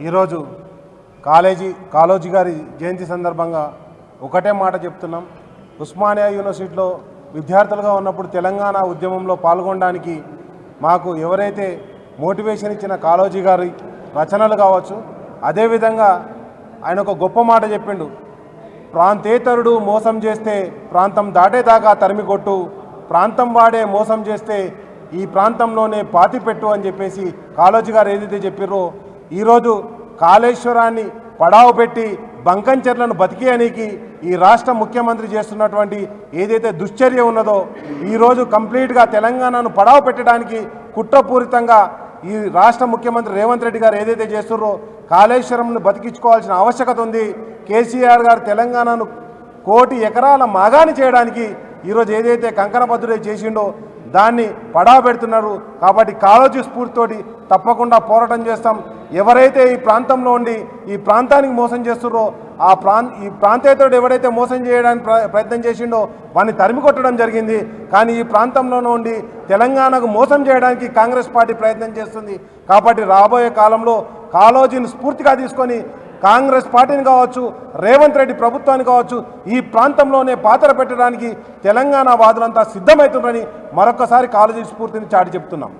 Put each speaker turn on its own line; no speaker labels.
ఈరోజు కాళోజీ గారి జయంతి సందర్భంగా ఒకటే మాట చెప్తున్నాం. ఉస్మానియా యూనివర్సిటీలో విద్యార్థులుగా ఉన్నప్పుడు తెలంగాణ ఉద్యమంలో పాల్గొనడానికి మాకు ఎవరైతే మోటివేషన్ ఇచ్చిన కాళోజీ గారి రచనలు కావచ్చు, అదేవిధంగా ఆయన ఒక గొప్ప మాట చెప్పిండు. ప్రాంతేతరుడు మోసం చేస్తే ప్రాంతం దాటేదాకా తరిమికొట్టు, ప్రాంతం వాడే మోసం చేస్తే ఈ ప్రాంతంలోనే పాతిపెట్టు అని చెప్పేసి కాళోజీ గారు ఏదైతే చెప్పారో, ఈరోజు కాళేశ్వరాన్ని పడావు పెట్టి బంకంచెర్లను బతికేయడానికి ఈ రాష్ట్ర ముఖ్యమంత్రి చేస్తున్నటువంటి ఏదైతే దుశ్చర్య ఉన్నదో, ఈరోజు కంప్లీట్గా తెలంగాణను పడావు పెట్టడానికి కుట్రపూరితంగా ఈ రాష్ట్ర ముఖ్యమంత్రి రేవంత్ రెడ్డి గారు ఏదైతే చేస్తున్నారో, కాళేశ్వరంను బతికించుకోవాల్సిన ఆవశ్యకత ఉంది. కేసీఆర్ గారు తెలంగాణను 1 కోటి ఎకరాల మాగాని చేయడానికి ఈరోజు ఏదైతే కంకణబద్దుడై చేసిండో దాన్ని పడావు పెడుతున్నారు. కాబట్టి కాళోజీ స్ఫూర్తితోటి తప్పకుండా పోరాటం చేస్తాం. ఎవరైతే ఈ ప్రాంతంలో ఉండి ఈ ప్రాంతానికి మోసం చేస్తున్నారో ఈ ప్రాంతేతరుడు ఎవరైతే మోసం చేయడానికి ప్రయత్నం చేసిండో వాడిని తరిమి కొట్టడం జరిగింది. కానీ ఈ ప్రాంతంలోనే ఉండి తెలంగాణకు మోసం చేయడానికి కాంగ్రెస్ పార్టీ ప్రయత్నం చేస్తుంది. కాబట్టి రాబోయే కాలంలో కాళోజీని స్ఫూర్తిగా తీసుకొని కాంగ్రెస్ పార్టీని కావచ్చు, రేవంత్ రెడ్డి ప్రభుత్వాన్ని కావచ్చు, ఈ ప్రాంతంలోనే పాత్ర పెట్టడానికి తెలంగాణ వాదులంతా సిద్ధమవుతుందని మరొకసారి కాళోజీ స్ఫూర్తిని చాటి చెప్తున్నాం.